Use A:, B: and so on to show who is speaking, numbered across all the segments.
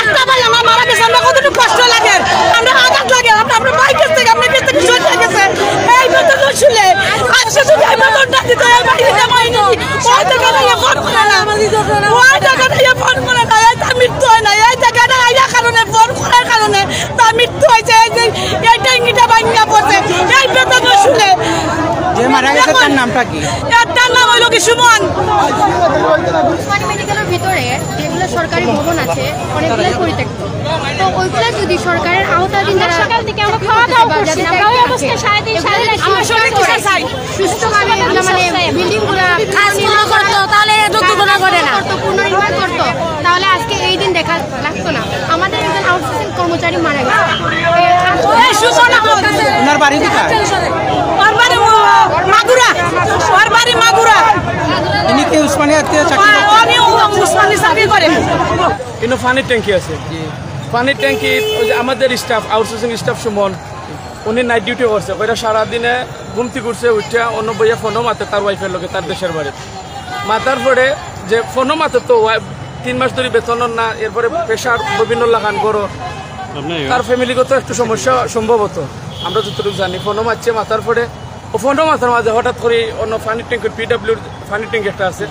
A: একটা ভাই আমার মারা গেছে, আমরা কতটুকু কষ্ট লাগে, আমরা আঘাত লাগে, আমরা বাইকের থেকে আপনার কাছ থেকে সরে গেছে এই বেতন শুনে আজকে যদি এই বেতনটা দিতে এই বাড়িতে মাইনি ওই টাকাটা ফোন করে না, ওই টাকাটা ফোন করে না, এই তার মৃত্যু হয় না, এই টাকাটা আইনার কারণে ফোন করার কারণে তার মৃত্যু হয়েছে। এই যে এই ট্যাঙ্কিটা ভাঙিয়া পড়ছে এই বেতন শুনে।
B: যে মারা গেছে তার নামটা কি?
A: তার নাম হইল কি সুমন।
C: উসমানী মেডিকেলের ভিতরে যেগুলো সরকারি ভবন আছে অনেকগুলো পরিত্যক্ত, তো ওইগুলো যদি সরকারের আওতাধীন যারা সকাল থেকে আমরা খাওয়া দাওয়া করছি আমরা ওই অবস্থায় সারাদিন আমরা সবাই কিছু চাই সুস্থভাবে মানে বিল্ডিংগুলো কাজগুলো করতো, তাহলে দুর্ঘটনা ঘটে না, পুনর্নির্মাণ করতো, তাহলে আজকে এই দিন দেখা লাগতো না। আমাদের একজন আউটসোর্সিং কর্মচারী মারা গেছে।
B: ওনার বাড়ি কোথায়?
A: ওর বাড়ি মাগুরা, ওর বাড়ি মাগুরা।
B: ইনি কি উসমানী আত্মীয় চাকরি?
A: উনি উসমানী চাকরি করে।
D: কিন্তু পানির ট্যাঙ্কি আছে, পানির ট্যাঙ্কি আমাদের স্টাফ আউটসোর্সিং স্টাফ সুমন উনি নাইট ডিউটি করছে, ওইটা সারাদিনে ঘুমতি করছে উঠে অন্য বইয়া ফোনও মাতে তার ওয়াইফের লোকে তার দেশের বাড়ি মাতার পরে যে ফোনও মাতে তো 3 মাস ধরে বেতন না, এরপরে প্রেশার বিভিন্ন লাগান করো তার ফ্যামিলিগত একটু সমস্যা সম্ভবত আমরা যতটুকু জানি। ফোনও মারছে মাতার পরে ও ফোনও মাথার মাঝে হঠাৎ করে অন্য পানির ট্যাঙ্কির পিডাব্লিউর পানির ট্যাঙ্কি একটা আছে,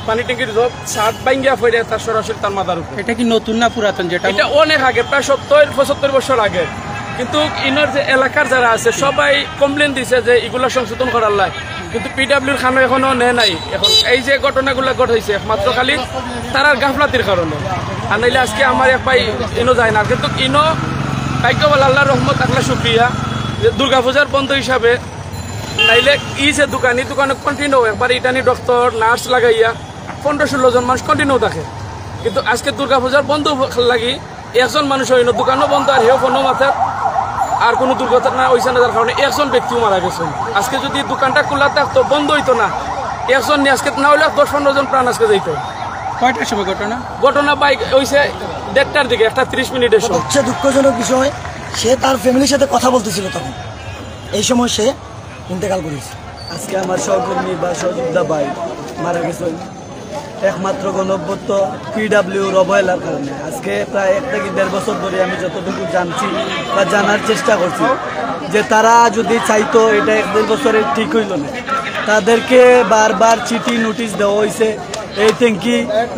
D: পানি ট্যাঙ্কির সব ছাদ ভাঙ্গিয়া ফেরে তার সরাসরি তার মাথার উপর।
B: এটা কি নতুন না পুরাতন? যেটা
D: এটা অনেক আগে, প্রায় 70-75 বছর আগে, কিন্তু ইনার যে এলাকার যারা আছে সবাই কমপ্লেন দিছে যে এগুলা সংশোধন করার লাই, কিন্তু পিডাব্লিউর খানো এখনো নেয় নাই। এখন এই যে ঘটনাগুলো ঘটাইছে একমাত্র খালি তার গাফলাতির কারণে, আর নাইলে আজকে আমার এক ভাই ইনো যায় না। কিন্তু ইনো ভাগ্যবাল আল্লাহর রহমত আকলা শুক্রিয়া যে দুর্গাপূজার বন্ধ হিসাবে নাইলে যে দোকানে কন্টিনিউ একবার ইটানি ডক্টর নার্স লাগাইয়া 15-16 জন মানুষ কন্টিনিউ থাকে, কিন্তু আজকে দুর্গাপূজার বন্ধ লাগি একজন মানুষ হইল, দোকানও বন্ধ আর হেও ফোনও মাথার আর কোনো দুর্ঘটনা হয়েছে না, যার কারণে একজন ব্যক্তিও মারা গেছে। আজকে যদি দোকানটা খোলা থাকতো বন্ধ হইতো না, একজন নিয়ে আজকে না হইলে 10-15 জন প্রাণ আজকে যাইতো।
B: কয়টার সময়
D: ঘটনা বাইক হয়েছে 1:30টার দিকে, 1:30 মিনিটের সময়।
E: সবচেয়ে দুঃখজনক বিষয় সে তার ফ্যামিলির সাথে কথা বলতেছিল তখন, এই সময় সে ইন্তেকাল করেছে। আজকে আমার সহকর্মী বা সহযোদ্ধা ভাই মারা গেছেন একমাত্র গণভ্যুত্ব পিডাব্লিউর অবহেলার কারণে। আজকে প্রায় 1 থেকে 1.5 বছর ধরে আমি যতটুকু জানছি বা জানার চেষ্টা করছি যে তারা যদি চাইতো এটা 1-1.5 বছরের ঠিক হইল না, তাদেরকে বারবার চিঠি নোটিশ দেওয়া হয়েছে এই ট্যাঙ্কি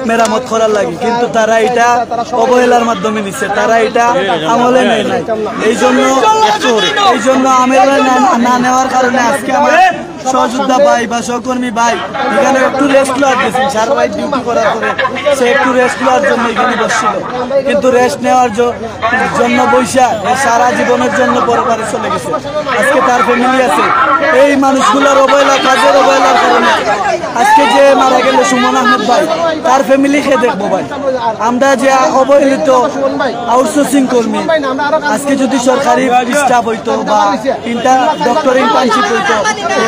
E: মেরামত করার লাগে, কিন্তু তারা এটা অবহেলার মাধ্যমে নিচ্ছে, তারা এটা আমলে নেয় নাই। এই জন্য আমলে না নেওয়ার কারণে আজকে আমার সহযোদ্ধা ভাই বা সহকর্মী ভাই এখানে একটু রেস্ট নেওয়ার দিয়েছেন, সারা ভাই ডিউটি করার পরে সে একটু রেস্ট নেওয়ার জন্য এখানে বসছিল, কিন্তু রেস্ট নেওয়ার জন্য বৈশা সারা জীবনের জন্য পরপারে চলে গেছে। আজকে তার ফ্যামিলি আছে, এই মানুষগুলোর অবহেলা কাজের অবহেলার কারণে আজকে যে মারা গেল সুমন আহমেদ ভাই তার ফ্যামিলি খেয়ে দেখবো ভাই। আমরা যে অবহেলিত আউটসোর্সিং কর্মী, আজকে যদি সরকারি স্টাফ হইতো বা ডক্টর ইন্টার্নশিপ হইতো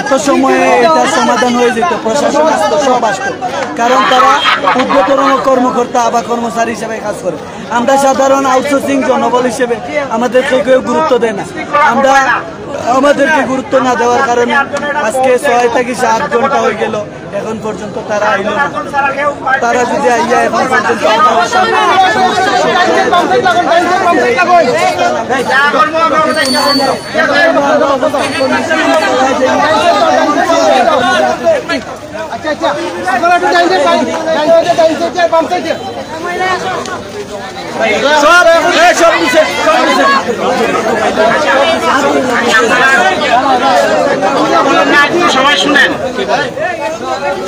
E: এত সময়ে এটার সমাধান হয়ে যেত, প্রশাসন আসতো, সব আসতো, কারণ তারা উদ্যোতন কর্মকর্তা বা কর্মচারী হিসেবে কাজ করে। আমরা সাধারণ আউটসোর্সিং জনবল হিসেবে আমাদেরকে কেউ গুরুত্ব দেয় না, আমাদেরকে গুরুত্ব না দেওয়ার কারণে আজকে 6 থেকে 7 ঘন্টা হয়ে গেল, এখন পর্যন্ত তারা আইল না। তারা যদি আইয়া এখন পর্যন্ত
F: সবাই শুনেন,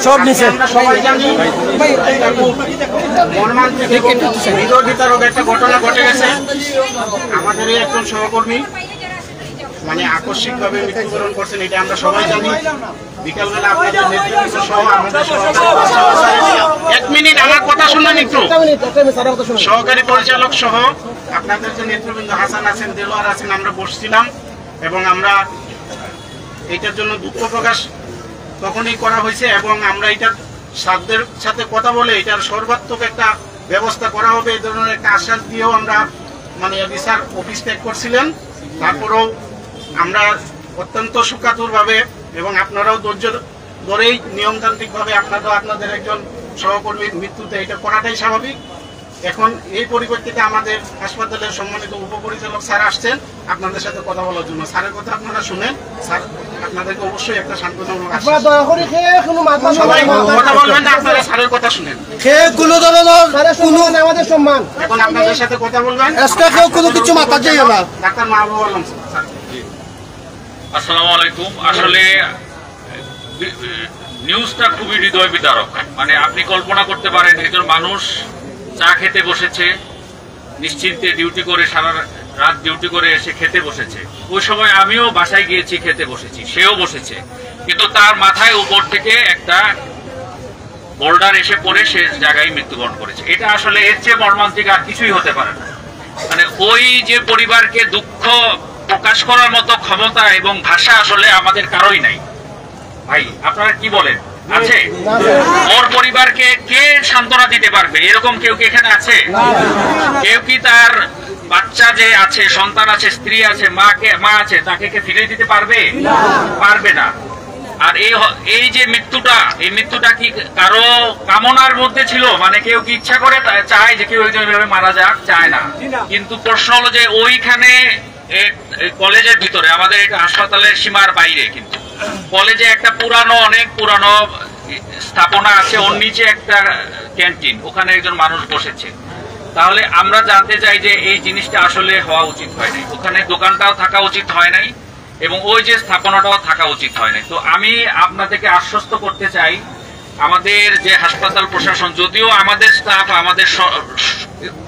E: সব নিচে
F: সবাই জানি বিতর্ক একটা ঘটনা ঘটে গেছে। আমাদের একজন সহকর্মী মানে আকস্মিকভাবে মৃত্যুবরণ করছেন, এটা আমরা সবাই জানি। বিকালবেলা আপনাদের নেতৃত্ব সহ আমাদের 1 মিনিট আমার কথা শুনলেন একটু, সহকারী পরিচালক সহ আপনাদের যে নেতৃবৃন্দ হাসান আছেন, দেলোয়ার আছেন, আমরা বসছিলাম এবং আমরা এটার জন্য দুঃখ প্রকাশ তখনই করা হয়েছে এবং আমরা এটার সাধ্যের সাথে কথা বলে এটার সর্বাত্মক একটা ব্যবস্থা করা হবে এই ধরনের একটা আশ্বাস দিয়েও আমরা মানে বিচার অফিস ত্যাগ করছিলেন। তারপরেও আমরা অত্যন্ত সুকাতুরভাবে এবং আপনারাও ধৈর্য ধরেই নিয়মতান্ত্রিকভাবে আপনাদের একজন সহকর্মীর মৃত্যুতে এটা করাটাই স্বাভাবিক। এখন এই পরিপ্রেক্ষিতে আমাদের হাসপাতালের সম্মানিত উপপরিচালক স্যার আসছেন আপনাদের সাথে কথা বলার জন্য। স্যারের কথা আপনারা শুনেন, স্যার আপনাদেরকে অবশ্যই একটা শান্তনামূলক আশ্বাস। সবাই কথা বলবেন না, আপনারা স্যারের কথা শুনেন।
E: কোনো ধরনের
G: আমাদের সম্মান,
F: এখন আপনাদের সাথে কথা বলবেন,
E: কোনো কিছু মাথা যাই না।
F: Doctor Mahbub Alam sir.
H: আসসালামু আলাইকুম। আসলে নিউজটা খুবই হৃদয় বিদারক। মানে আপনি কল্পনা করতে পারেন একজন মানুষ চা খেতে বসেছে, নিশ্চিন্তে ডিউটি করে সারা রাত ডিউটি করে এসে খেতে বসেছে। ওই সময় আমিও বাসায় গিয়েছি, খেতে বসেছি, সেও বসেছে, কিন্তু তার মাথায় উপর থেকে একটা বোল্ডার এসে পড়ে সে জায়গায় মৃত্যুবরণ করেছে। এটা আসলে এর চেয়ে মর্মান্তিক আর কিছুই হতে পারে না। মানে ওই যে পরিবারকে দুঃখ প্রকাশ করার মতো ক্ষমতা এবং ভাষা আসলে আমাদের কারোই নাই। ভাই আপনারা কি বলেন, আছে? ওর পরিবারকে কে সান্ত্বনা দিতে পারবে? এরকম কেউ কি এখানে আছে? কেউ কি তার বাচ্চা যে আছে, সন্তান আছে, স্ত্রী আছে, মা আছে, তাকে কে ফিরে দিতে পারবে? পারবে না। আর এই যে মৃত্যুটা, এই মৃত্যুটা কি কারো কামনার মধ্যে ছিল? মানে কেউ কি ইচ্ছা করে চায় যে কেউ একজন এভাবে মারা যাক? চায় না। কিন্তু প্রশ্ন হলো যে ওইখানে কলেজের ভিতরে, আমাদের এটা হাসপাতালের সীমার বাইরে, কিন্তু কলেজে একটা অনেক পুরানো স্থাপনা আছে, ওর নিচে একটা ক্যান্টিন, ওখানে একজন মানুষ বসেছে। তাহলে আমরা জানতে চাই যে এই জিনিসটা আসলে হওয়া উচিত হয় নাই। ওখানে দোকানটাও থাকা উচিত হয় নাই এবং ওই যে স্থাপনাটাও থাকা উচিত হয় নাই। তো আমি আপনাদেরকে আশ্বস্ত করতে চাই, আমাদের যে হাসপাতাল প্রশাসন, যদিও আমাদের স্টাফ,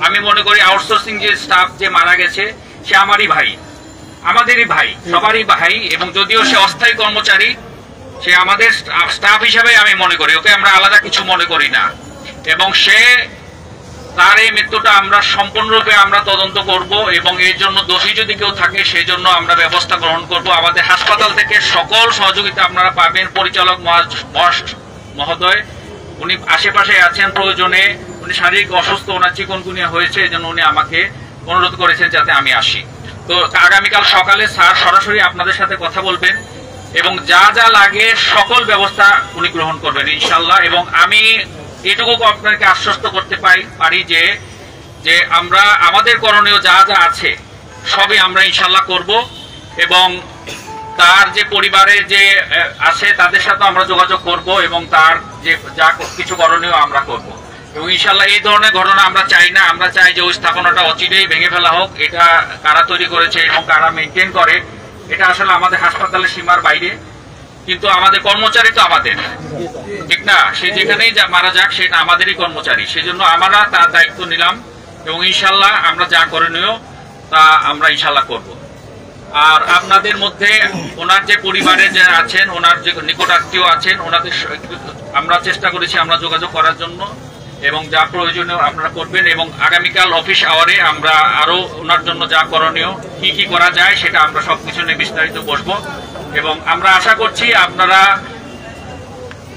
H: আমি মনে করি আউটসোর্সিং যে স্টাফ যে মারা গেছে সে আমারই ভাই, আমাদেরই ভাই, সবারই ভাই, এবং যদিও সে অস্থায়ী কর্মচারী, সে আমাদের স্টাফ হিসাবে আমি মনে করি, ওকে আমরা আলাদা কিছু মনে করি না। এবং তার এই মৃত্যুটা আমরা সম্পূর্ণরূপে আমরা তদন্ত করব এবং এর জন্য দোষী যদি কেউ থাকে সেই জন্য আমরা ব্যবস্থা গ্রহণ করব। আমাদের হাসপাতাল থেকে সকল সহযোগিতা আপনারা পাবেন। পরিচালক মহোদয় উনি আশেপাশে আছেন, প্রয়োজনে উনি শারীরিক অসুস্থ, ওনার চিকনগুনিয়া হয়েছে, এই জন্য উনি আমাকে অনুরোধ করেছেন যাতে আমি আসি। তো আগামীকাল সকালে স্যার সরাসরি আপনাদের সাথে কথা বলবেন এবং যা যা লাগে সকল ব্যবস্থা উনি গ্রহণ করবেন ইনশাল্লাহ। এবং আমি এটুকু আপনাকে আশ্বস্ত করতে পারি যে আমরা আমাদের করণীয় যা যা আছে সবই আমরা ইনশাল্লাহ করব এবং তার যে পরিবারে যে আছে তাদের সাথে আমরা যোগাযোগ করব এবং তার যে যা কিছু করণীয় আমরা করব। এবং ইনশাল্লাহ এই ধরনের ঘটনা আমরা চাই না। আমরা চাই যে ওই স্থাপনাটা অচিরেই ভেঙে ফেলা হোক। এটা কারা তৈরি করেছে এবং কারা মেনটেন করে, এটা আসলে আমাদের হাসপাতালের সীমার বাইরে, কিন্তু আমাদের কর্মচারী তো আমাদের, ঠিক না? সে যেখানেই মারা যাক সেটা আমাদেরই কর্মচারী, সেজন্য আমরা তার দায়িত্ব নিলাম এবং ইনশাল্লাহ আমরা যা করণীয় তা আমরা ইনশাল্লাহ করব। আর আপনাদের মধ্যে ওনার যে পরিবারে যারা আছেন, ওনার যে নিকটাত্মীয় আছেন, ওনাদের আমরা চেষ্টা করেছি আমরা যোগাযোগ করার জন্য এবং যা প্রয়োজনীয় আপনারা করবেন। এবং আগামীকাল অফিস আওয়ারে আমরা আরো ওনার জন্য যা করণীয় কি কি করা যায় সেটা আমরা সবকিছু নিয়ে বিস্তারিত বসবো এবং আমরা আশা করছি আপনারা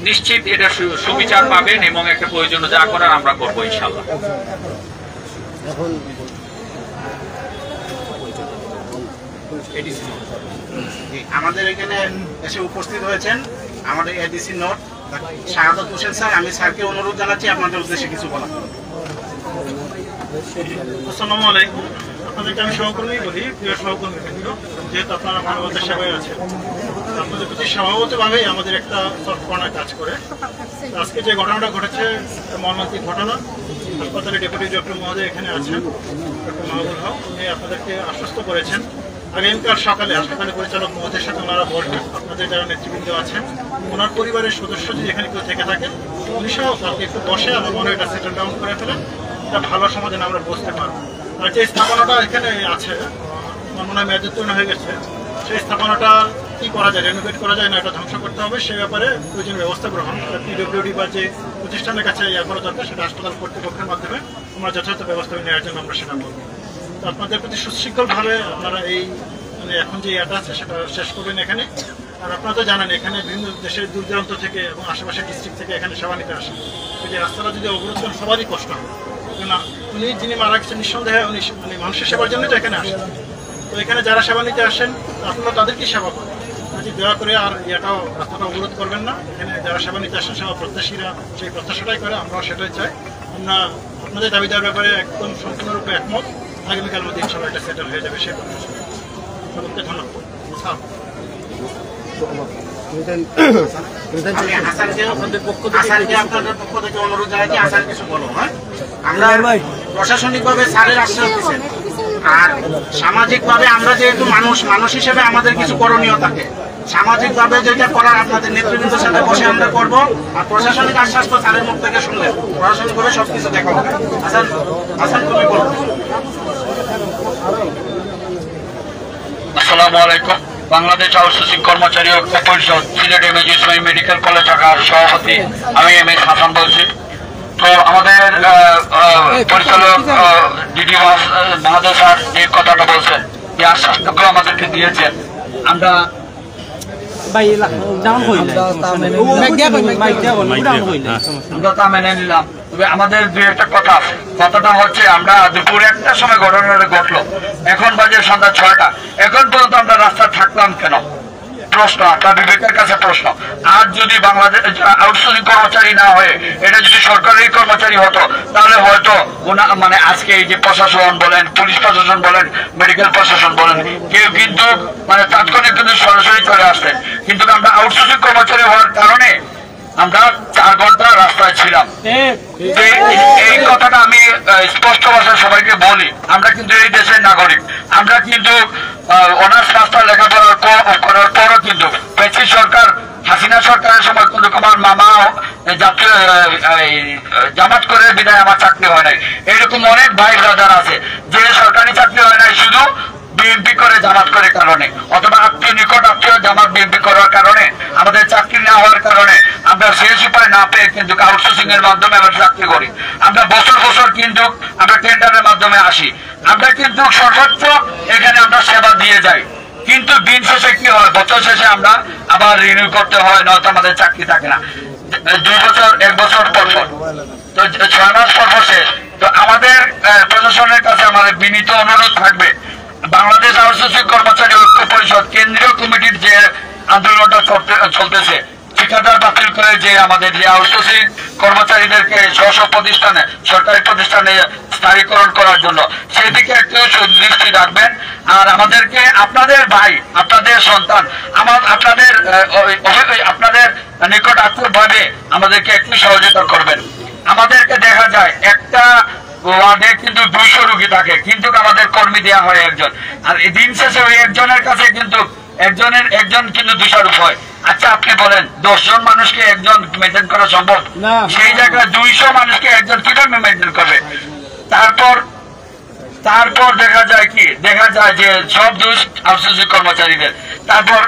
H: নিশ্চিত এটা সুবিচার পাবেন এবং একটা প্রয়োজনীয় যা করার আমরা করবো ইনশাল্লাহ।
F: আমাদের এখানে এসে উপস্থিত হয়েছেন আমাদের ADC note Shahadat Hossain sir. আমি স্যারকে অনুরোধ জানাচ্ছি আপনাদের উদ্দেশ্যে কিছু বলা।
G: আসসালামু আলাইকুম। আপনাদেরকে আমি সহকর্মী বলি, প্রিয় সহকর্মী, যেহেতু আপনারা মানবতার সেবায় আছেন, আপনাদের প্রতি স্বভাবতভাবেই আমাদের একটা তৎপরতায় কাজ করে। আজকে যে ঘটনাটা ঘটেছে মর্মান্তিক ঘটনা, হাসপাতালে ডেপুটি ডক্টর মহোদয় এখানে আছেন, ডক্টর মাহবুল হক, উনি আপনাদেরকে আশ্বস্ত করেছেন আগামীকাল সকালে হাসপাতালের পরিচালক মহোদয়ের সাথে ওনারা বসবেন। আপনাদের যারা নেতৃবৃন্দ আছেন, ওনার পরিবারের সদস্য যদি এখানে কেউ থেকে থাকেন, উনি সহ তাকে একটু বসে আমার মনে হয় এটা সেটেল ডাউন করে ফেলেন, এটা ভালো সমাধানে আমরা বসতে পারবো। আর যে স্থাপনাটা এখানে আছে, আমার মনে হয় মেয়াদ উত্তীর্ণ হয়ে গেছে, সেই স্থাপনাটা কি করা যায়, রেনোভেট করা যায় না এটা ধ্বংস করতে হবে, সে ব্যাপারে প্রয়োজনীয় ব্যবস্থা গ্রহণ পিডব্লিউডি বা যে প্রতিষ্ঠানের কাছে ইয়া করা দরকার সেটা হাসপাতাল কর্তৃপক্ষের মাধ্যমে আমরা যথাযথ ব্যবস্থা নেওয়ার জন্য আমরা সেটা করবো। তো আপনাদের প্রতি সুশৃঙ্খলভাবে আপনারা এই মানে এখন যে ইয়াটা আছে সেটা শেষ করবেন এখানে। আর আপনারা তো জানেন এখানে বিভিন্ন দেশের দূর দূরান্ত থেকে এবং আশেপাশের ডিস্ট্রিক্ট থেকে এখানে সেবা নিতে আসেন। এই যে রাস্তাটা যদি অবরোধ করেন সবারই কষ্ট হবে, না উনি যিনি মারা গেছেন নিঃসন্দেহে উনি মানে মানুষের সেবার জন্যই তো এখানে আসেন। তো এখানে যারা সেবা নিতে আসেন আপনারা তাদেরকে সেবা করেন, যদি দয়া করে আর ইয়াটাও রাস্তাটা অবরোধ করবেন না। এখানে যারা সেবা নিতে আসেন সেবা প্রত্যাশীরা সেই প্রত্যাশাটাই করে, আমরাও সেটাই চাই। আমরা আপনাদের দাবি দেওয়ার ব্যাপারে একদম সম্পূর্ণরূপে একমত। আগামীকাল মধ্যে ইনশাআল্লাহ এটা সেটেল হয়ে যাবে সে সকলকে ধন্যবাদ।
F: আমি হাসানকে আপনাদের পক্ষ থেকে অনুরোধ জানাই যে হাসান কিছু বলো। হ্যাঁ, আমরা প্রশাসনিকভাবে স্যারের আশ্বাস দিচ্ছেন, আর সামাজিকভাবে আমরা যেহেতু মানুষ হিসেবে আমাদের কিছু করণীয় থাকে, সামাজিকভাবে যেটা করার আপনাদের নেতৃবৃন্দের সাথে বসে আমরা করব। আর প্রশাসনিক আশ্বাস তো স্যারের মুখ থেকে শুনলেন, প্রশাসনিকভাবে সবকিছু দেখা হবে। হাসান তুমি বলো।
I: আসসালামু আলাইকুম। বাংলাদেশ আউটসোর্সিং কর্মচারী ঐক্য পরিষদ Sylhet M A G Islami medical college শাখার সভাপতি আমি এম এস হাসান বলছি। তো আমাদের পরিচালক ডিডি মহাদয় স্যার যে কথাটা বলছেন, যে আশ্বাসটুকু আমাদেরকে দিয়েছেন, আমরা তা মেনে নিলাম। তবে আমাদের দুই একটা কথা আছে। কথাটা হচ্ছে, আমরা দুপুর 1টার সময় ঘটনাটা ঘটলো, এখন বাজে সন্ধ্যা 6টা, এখন পর্যন্ত আমরা রাস্তায় থাকলাম কেন? প্রশ্ন, আপনার বিবেকের কাছে প্রশ্ন। আর যদি বাংলাদেশ আউটসোর্সিং কর্মচারী না হয়ে এটা যদি সরকারি কর্মচারী হতো, তাহলে হয়তো মানে আজকে এই যে প্রশাসন বলেন, পুলিশ প্রশাসন বলেন, মেডিকেল প্রশাসন বলেন, কেউ কিন্তু মানে তাৎক্ষণিক কিন্তু সরাসরি চলে আসতেন। কিন্তু আমরা আউটসোর্সিং কর্মচারী হওয়ার কারণে আমরা 4 ঘন্টা রাস্তায় ছিলাম। এই কথাটা আমি স্পষ্ট ভাষায় সবাইকে বলি, আমরা কিন্তু এই দেশের নাগরিক। আমরা কিন্তু অনার্স মাস্টার লেখাপড়া করার পরও কিন্তু পেছি সরকার, হাসিনা সরকারের সময় কিন্তু আমার মামা জাতীয় জামাত করে বিদায় আমার চাকরি হয় নাই। এরকম অনেক ভাই ব্রাদার আছে যে সরকারি চাকরি হয় নাই শুধু বিএনপি করে জামাত করে কারণে, অথবা আত্মীয় নিকট আত্মীয় জামাত বিএনপি করার কারণে, আমাদের চাকরি না হওয়ার কারণে আমরা শেষ উপায় না পেয়ে কিন্তু আউটসোর্সিং এর মাধ্যমে আমরা চাকরি করি। আমরা বছর কিন্তু আমরা টেন্ডারের মাধ্যমে আসি, আমরা কিন্তু সর্বোচ্চ এখানে আমরা সেবা দিয়ে যাই। কিন্তু দিন শেষে কি হয়, বছর শেষে আমরা আবার রিনিউ করতে হয়, নয়তো আমাদের চাকরি থাকে না। 2 বছর 1 বছর পর তো 6 মাস পর শেষ। তো আমাদের প্রশাসনের কাছে আমাদের বিনীত অনুরোধ থাকবে, বাংলাদেশ আউটসোর্সিং কর্মচারী ঐক্য পরিষদ কেন্দ্রীয় কমিটির যে আন্দোলনটা চলতেছে, ঠিকাদার বাতিল করে যে আমাদের যে আউটসোর্সিং কর্মচারীদেরকে স্ব প্রতিষ্ঠানে, সরকারি প্রতিষ্ঠানে স্থায়ীকরণ করার জন্য, সেদিকে একটু দৃষ্টি রাখবেন। আর আমাদেরকে আপনাদের ভাই, আপনাদের সন্তান, আপনাদের নিকট আত্মীয় ভাবে আমাদেরকে একটু সহযোগিতা করবেন। আমাদেরকে দেখা যায় একটা ওয়ার্ডে কিন্তু 200 রোগী থাকে, কিন্তু আমাদের কর্মী দেওয়া হয় 1 জন। আর দিন শেষে ওই 1 জনের কাছে কিন্তু একজন কিন্তু দোষারোপ হয়। আচ্ছা আপনি বলেন, 10 জন মানুষকে 1 জন মেনটেন করা সম্ভব? সেই জায়গায় 200 মানুষকে 1 জন কিভাবে মেনটেন করবে? তারপর দেখা যায় যে সব দোষ আউটসোর্সিং কর্মচারীদের। তারপর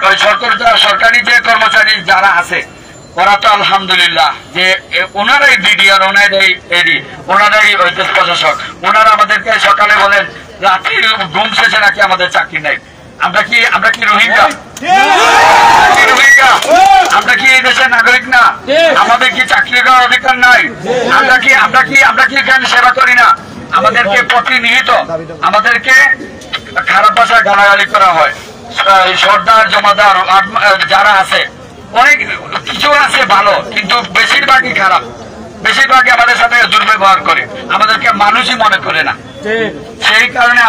I: সরকারি যে কর্মচারী যারা আছে, ওরা তো আলহামদুলিল্লাহ যে ওনারাই বিডিআর, ওনারাই প্রশাসক, ওনারা আমাদেরকে সকালে বলেন রাত্রি ঘুম শেষে নাকি আমাদের চাকরি নেই। আমরা কি রোহিঙ্গা? আমরা কি এই দেশের নাগরিক না? আমাদের কি চাকরি করার অধিকার নাই? আমরা কি এখানে সেবা করি না? আমাদেরকে প্রতিনিয়ত আমাদেরকে খারাপ ভাষায় গালাগালি করা হয়। সর্দার জমাদার যারা আছে, অনেক কিছু আছে ভালো, কিন্তু বেশিরভাগই খারাপ, বেশিরভাগই আমাদের সাথে দুর্ব্যবহার করে, আমাদেরকে মানুষই মনে করে না। সেই কারণে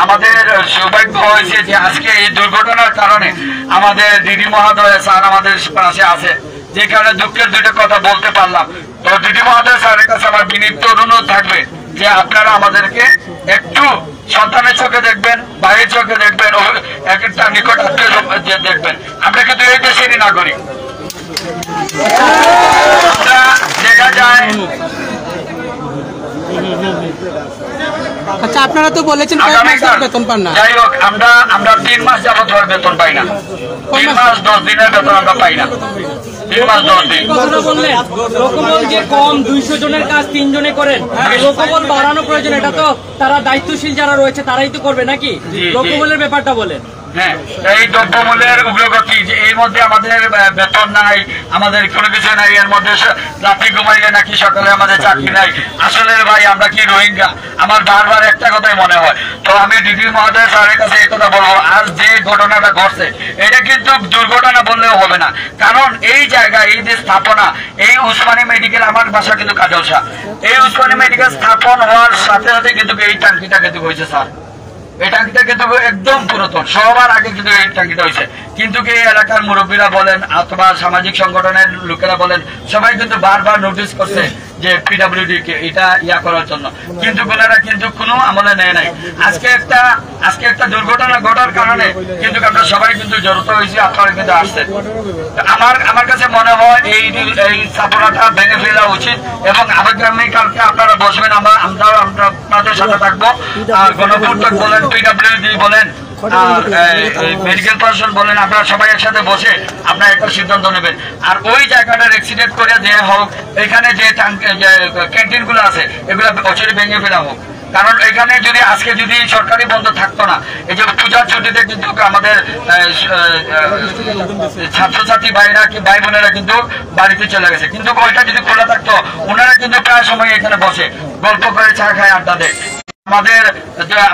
I: আমাদের সৌভাগ্য হয়েছে যে আজকে এই দুর্ঘটনার কারণে আমাদের দিদি মহোদয় স্যার আমাদের পাশে আছে, যে কারণে দুঃখের 2টা কথা বলতে পারলাম। তো দিদি মহোদয় স্যারের কাছে আমার বিনীত অনুরোধ থাকবে যে আপনারা আমাদেরকে একটু সন্তানের চোখে দেখবেন, ভাইয়ের চোখে দেখবেন, একটা নিকট আত্মীয় দেখবেন। আমরা কিন্তু এই দেশেরই নাগরিক। আমরা দেখা যায়,
B: আচ্ছা আপনারা তো বলেছেন বেতন পান না।
I: যাই হোক, আমরা 3 মাস যাবত বেতন পাই না, 3 মাস 10 দিনের বেতন আমরা পাই না, 3 মাস 10 দিন।
J: লোকবল যে কম, 200 জনের কাজ 3 জনে করেন, লোকবল বাড়ানো প্রয়োজন। এটা তো তারা দায়িত্বশীল যারা রয়েছে তারাই তো করবে নাকি? লোকবলের ব্যাপারটা বলেন।
I: হ্যাঁ, এই দ্রব্যমূল্যের উগ্রগতি যে এর মধ্যে আমাদের বেতন নাই, আমাদের কোনো কিছু নাই, এর মধ্যে রাত্রি ঘুমাইলে নাকি সকালে আমাদের চাকরি নাই। আসলে ভাই আমরা কি রোহিঙ্গা? আমার বারবার একটা কথাই মনে হয়। তো আমি ডিডি মহোদয় স্যারের কাছে এই কথা বলবো, আজ যে ঘটনাটা ঘটছে এটা কিন্তু দুর্ঘটনা বললেও হবে না, কারণ এই জায়গা, এই যে স্থাপনা, এই উসমানী মেডিকেল, আমার বাসা কিন্তু কাজলসা, এই উসমানী মেডিকেল স্থাপন হওয়ার সাথে সাথে কিন্তু এই ট্যাঙ্কিটা কিন্তু হয়েছে স্যার। এই ট্যাঙ্কিটা কিন্তু একদম পুরাতন, সবার আগে কিন্তু এই ট্যাঙ্কিটা হয়েছে। কিন্তু এই এলাকার মুরব্বীরা বলেন অথবা সামাজিক সংগঠনের লোকেরা বলেন, সবাই কিন্তু বারবার নোটিস করছে যে পিডব্লিউডি কে এটা ইয়া করার জন্য, কিন্তু ওনারা কিন্তু কোনো আমলে নেয় নাই। আজকে একটা দুর্ঘটনা ঘটার কারণে কিন্তু আমরা সবাই কিন্তু জড়িত হয়েছি, আপনারা কিন্তু আসছেন। আমার কাছে মনে হয় এই স্থাপনাটা ভেঙে ফেলা উচিত এবং আগামীকালকে আপনারা বসবেন, আমরা আপনাদের সাথে থাকবো। গণপূর্তক বলেন, পিডব্লিউডি বলেন, মেডিকেল প্রশাসন বলেন, আপনারা সবাই একসাথে বসে আপনারা একটা সিদ্ধান্ত নেবেন। আর ওই জায়গাটা এক্সিডেন্ট করে দেওয়া হোক, এখানে যে ক্যান্টিন গুলো আছে এগুলো বছরে ভেঙে ফেলা হোক। কারণ এখানে যদি আজকে যদি সরকারি বন্ধ থাকতো না, এই যে পূজার ছুটিতে কিন্তু আমাদের ছাত্রছাত্রী ভাইরা কি ভাই বোনেরা কিন্তু বাড়িতে চলে গেছে, কিন্তু ওইটা যদি খোলা থাকতো ওনারা কিন্তু প্রায় সময় এখানে বসে গল্প করে, চা খায়, আড্ডা দেয়।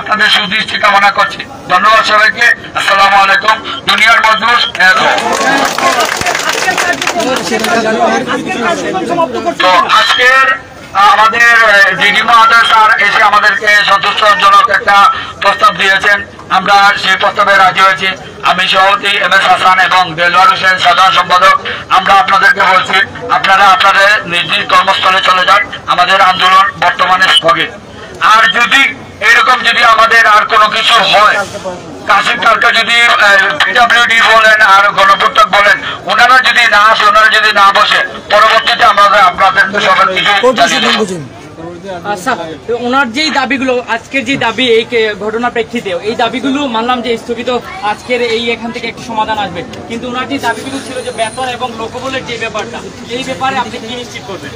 I: আপনাদের সুদৃষ্টি কামনা করছি। ধন্যবাদ সবাইকে। আসসালামু আলাইকুম। দুনিয়ার মজবুত। তো আজকের আমাদের ডিডি মহোদয় স্যার এসে আমাদেরকে সন্তুষ্টজনক একটা প্রস্তাব দিয়েছেন, আমরা সেই প্রস্তাবে রাজি হয়েছি। আমি সভাপতি MS হাসান এবং দেলোয়ার হোসেন সাধারণ সম্পাদক, আমরা আপনাদেরকে বলছি আপনারা আপনাদের নিজ নিজ কর্মস্থলে চলে যান, আমাদের আন্দোলন বর্তমানে স্থগিত। আর যদি এরকম যদি আমাদের আর কোনো কিছু হয়, কাশিম কালকে যদি পিডব্লিউডি বলেন আর গণপূর্তক বলেন, ওনারা যদি না আসে, ওনারা যদি না বসে, পরবর্তীতে আমরা আপনাদেরকে সবার কিছু জানিয়ে দেবো।
J: আচ্ছা, ওনার যেই দাবিগুলো, আজকের যে দাবি এই ঘটনার প্রেক্ষিতে, এই দাবিগুলো মানলাম যে স্থগিত, আজকের এই এখান থেকে একটি সমাধান আসবে, কিন্তু ওনার যে দাবিগুলো ছিল যে বেতন এবং লোকবলের যে ব্যাপারটা, এই ব্যাপারে আপনি কি নিশ্চিত করবেন?